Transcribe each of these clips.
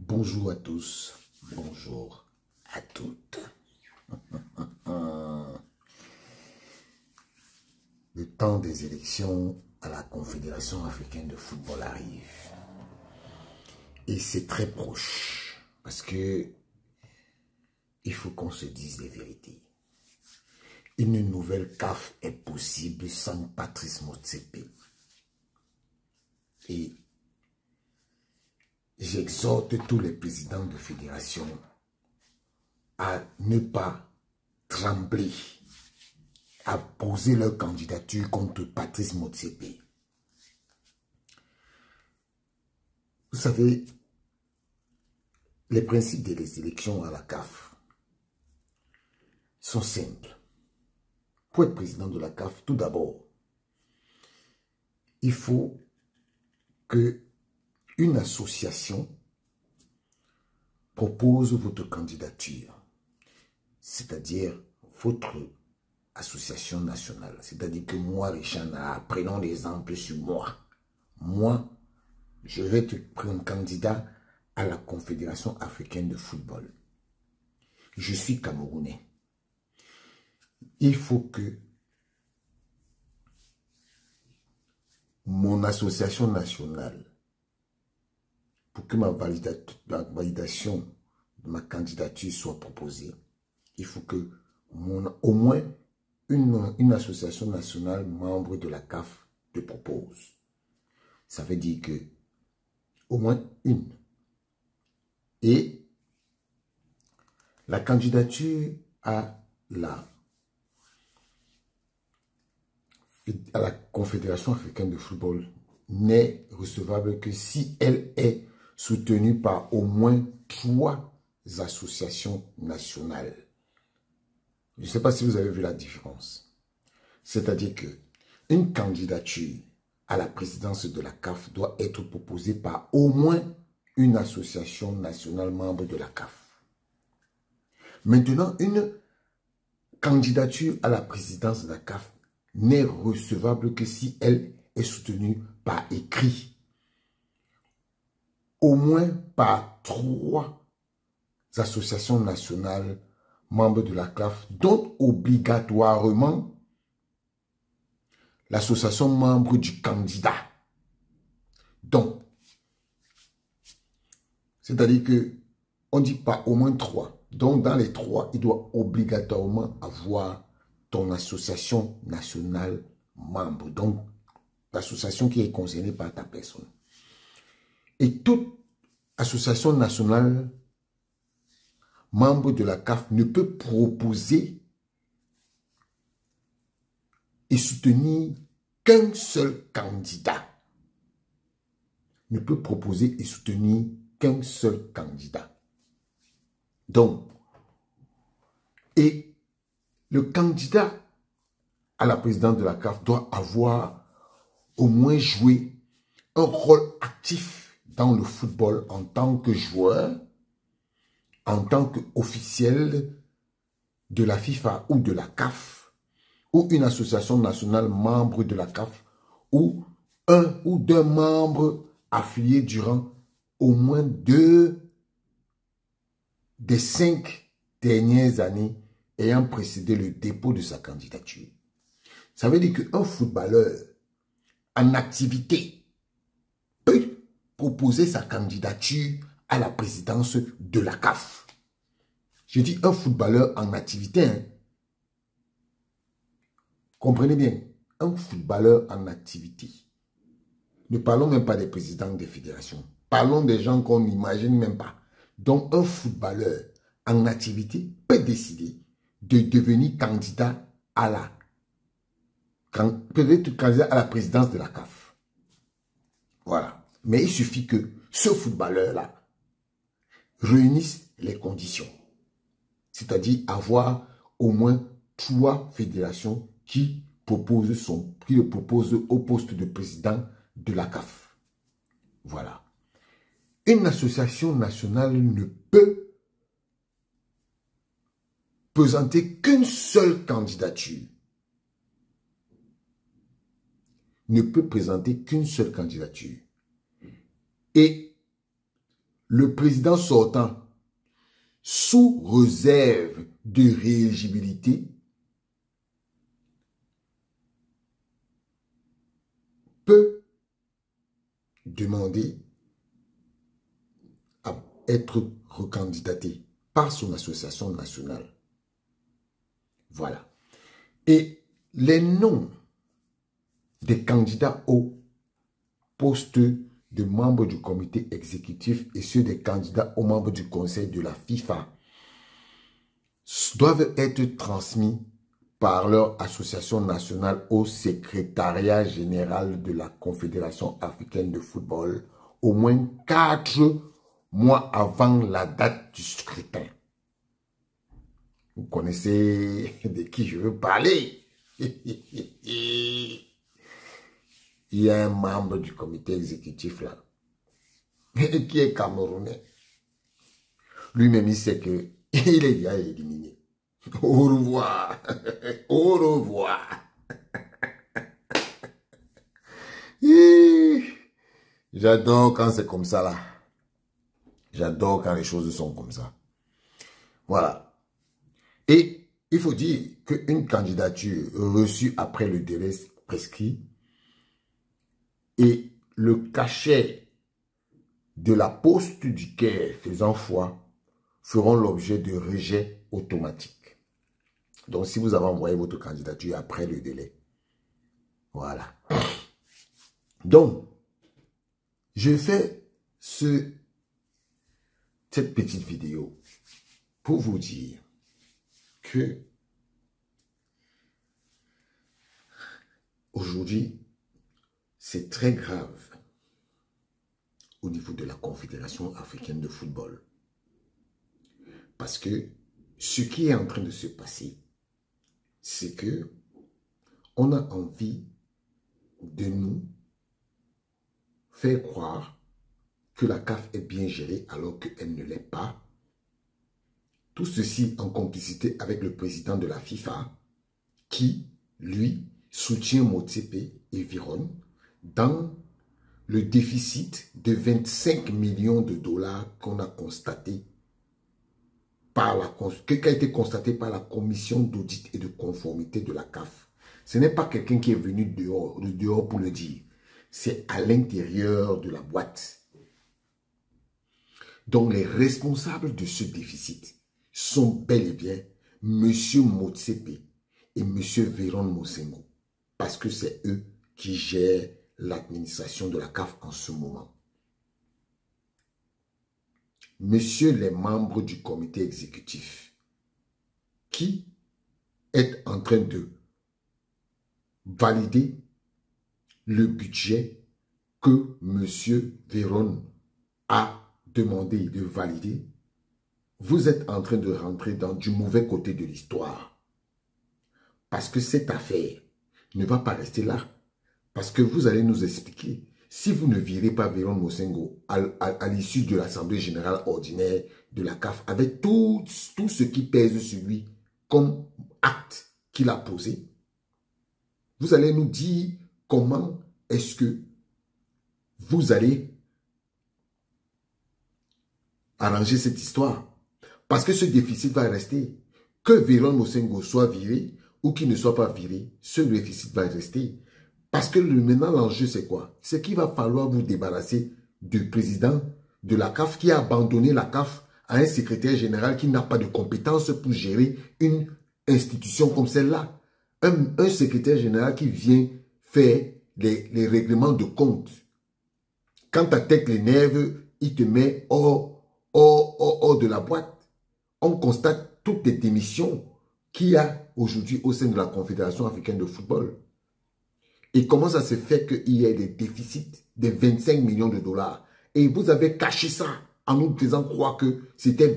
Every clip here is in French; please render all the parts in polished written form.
Bonjour à tous, bonjour à toutes. Le temps des élections à la Confédération africaine de football arrive. Et c'est très proche, parce que il faut qu'on se dise les vérités. Une nouvelle CAF est possible sans Patrice Motsepe. Et j'exhorte tous les présidents de fédération à ne pas trembler, à poser leur candidature contre Patrice Motsepe. Vous savez, les principes des élections à la CAF sont simples. Pour être président de la CAF, tout d'abord, il faut que une association propose votre candidature, c'est-à-dire votre association nationale. C'est-à-dire que moi, Richard, prenons l'exemple sur moi. Moi, je vais être candidat à la Confédération africaine de football. Je suis Camerounais. Il faut que mon association nationale, pour que ma validation de ma candidature soit proposée, il faut que au moins une association nationale membre de la CAF te propose. Ça veut dire que au moins une. Et la candidature à la Confédération africaine de football n'est recevable que si elle est soutenue par au moins 3 associations nationales. Je ne sais pas si vous avez vu la différence. C'est-à-dire que une candidature à la présidence de la CAF doit être proposée par au moins une association nationale membre de la CAF. Maintenant, une candidature à la présidence de la CAF n'est recevable que si elle est soutenue par écrit, au moins par 3 associations nationales membres de la CAF, dont obligatoirement l'association membre du candidat. Donc, c'est-à-dire que on dit pas au moins 3. Donc, dans les 3, il doit obligatoirement avoir ton association nationale membre. Donc, l'association qui est concernée par ta personne. Et toute association nationale membre de la CAF ne peut proposer et soutenir qu'un seul candidat. Ne peut proposer et soutenir qu'un seul candidat. Donc, et le candidat à la présidence de la CAF doit avoir au moins joué un rôle actif dans le football en tant que joueur, en tant qu'officiel de la FIFA ou de la CAF, ou une association nationale membre de la CAF, ou un ou deux membres affiliés durant au moins 2 des 5 dernières années ayant précédé le dépôt de sa candidature. Ça veut dire qu'un footballeur en activité peut proposer sa candidature à la présidence de la CAF. Je dis un footballeur en activité. Hein. Comprenez bien, un footballeur en activité. Ne parlons même pas des présidents des fédérations. Parlons des gens qu'on n'imagine même pas. Donc, un footballeur en activité peut décider de devenir candidat à la présidence de la CAF. Voilà. Mais il suffit que ce footballeur-là réunisse les conditions. C'est-à-dire avoir au moins 3 fédérations qui le proposent au poste de président de la CAF. Voilà. Une association nationale ne peut présenter qu'une seule candidature. Ne peut présenter qu'une seule candidature. Et le président sortant, sous réserve de rééligibilité, peut demander à être recandidaté par son association nationale. Voilà. Et les noms des candidats au poste de membres du comité exécutif et ceux des candidats aux membres du conseil de la FIFA doivent être transmis par leur association nationale au secrétariat général de la Confédération africaine de football au moins 4 mois avant la date du scrutin. Vous connaissez de qui je veux parler. Il y a un membre du comité exécutif là, qui est camerounais. Lui-même, il sait qu'il est déjà éliminé. Au revoir. Au revoir. J'adore quand c'est comme ça là. J'adore quand les choses sont comme ça. Voilà. Et il faut dire qu'une candidature reçue après le délai prescrit et le cachet de la poste du Caire faisant foi feront l'objet de rejet automatique. Donc, si vous avez envoyé votre candidature après le délai, voilà. Donc, je fais cette petite vidéo pour vous dire que aujourd'hui, c'est très grave au niveau de la Confédération africaine de football. Parce que ce qui est en train de se passer, c'est que on a envie de nous faire croire que la CAF est bien gérée alors qu'elle ne l'est pas. Tout ceci en complicité avec le président de la FIFA qui, lui, soutient Motsepe et Viron dans le déficit de 25 millions de dollars qu'on a constaté qui a été constaté par la commission d'audit et de conformité de la CAF. Ce n'est pas quelqu'un qui est venu de dehors pour le dire. C'est à l'intérieur de la boîte. Donc, les responsables de ce déficit sont bel et bien M. Motsepe et M. Véron Mosengo. Parce que c'est eux qui gèrent l'administration de la CAF en ce moment. Messieurs les membres du comité exécutif, qui est en train de valider le budget que M. Véron a demandé de valider, vous êtes en train de rentrer dans du mauvais côté de l'histoire. Parce que cette affaire ne va pas rester là. Parce que vous allez nous expliquer, si vous ne virez pas Véron Mosengo à l'issue de l'Assemblée générale ordinaire de la CAF, avec tout ce qui pèse sur lui comme acte qu'il a posé, vous allez nous dire comment est-ce que vous allez arranger cette histoire. Parce que ce déficit va rester. Que Véron Mosengo soit viré ou qu'il ne soit pas viré, ce déficit va rester. Parce que maintenant, l'enjeu, c'est quoi? C'est qu'il va falloir vous débarrasser du président de la CAF qui a abandonné la CAF à un secrétaire général qui n'a pas de compétences pour gérer une institution comme celle-là. Un secrétaire général qui vient faire les règlements de compte. Quand ta tête l'énerve, il te met hors de la boîte. On constate toutes les démissions qu'il y a aujourd'hui au sein de la Confédération africaine de football. Et comment ça se fait qu'il y ait des déficits de 25 millions de dollars? Et vous avez caché ça en nous faisant croire que c'était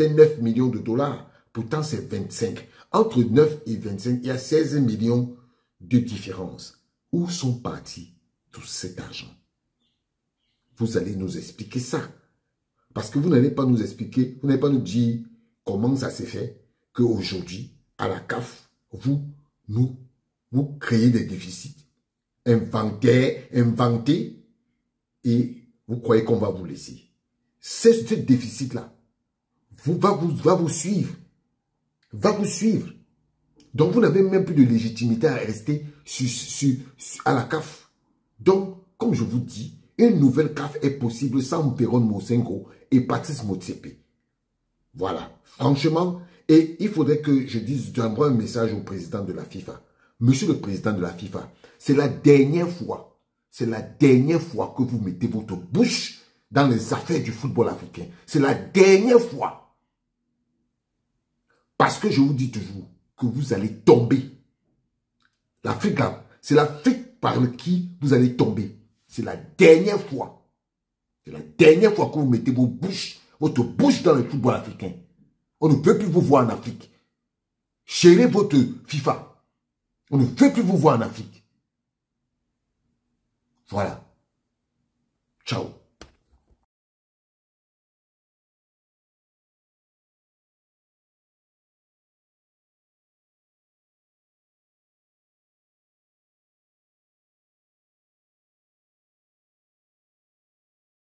9 millions de dollars. Pourtant, c'est 25. Entre 9 et 25, il y a 16 millions de différence. Où sont partis tout cet argent? Vous allez nous expliquer ça. Parce que vous n'allez pas nous expliquer, vous n'allez pas nous dire comment ça s'est fait qu'aujourd'hui, à la CAF, vous créez des déficits. Inventé, et vous croyez qu'on va vous laisser. ce déficit-là va vous suivre. Va vous suivre. Donc, vous n'avez même plus de légitimité à rester à la CAF. Donc, comme je vous dis, une nouvelle CAF est possible sans Perron Mosengo et Patrice Motsepe. Voilà. Franchement, et il faudrait que je dise, j'envoie un message au président de la FIFA. Monsieur le président de la FIFA, c'est la dernière fois que vous mettez votre bouche dans les affaires du football africain. C'est la dernière fois. Parce que je vous dis toujours que vous allez tomber. L'Afrique, c'est l'Afrique par qui vous allez tomber. C'est la dernière fois. C'est la dernière fois que vous mettez votre bouche dans le football africain. On ne peut plus vous voir en Afrique. Gérez votre FIFA. On ne veut plus vous voir en Afrique. Voilà. Ciao.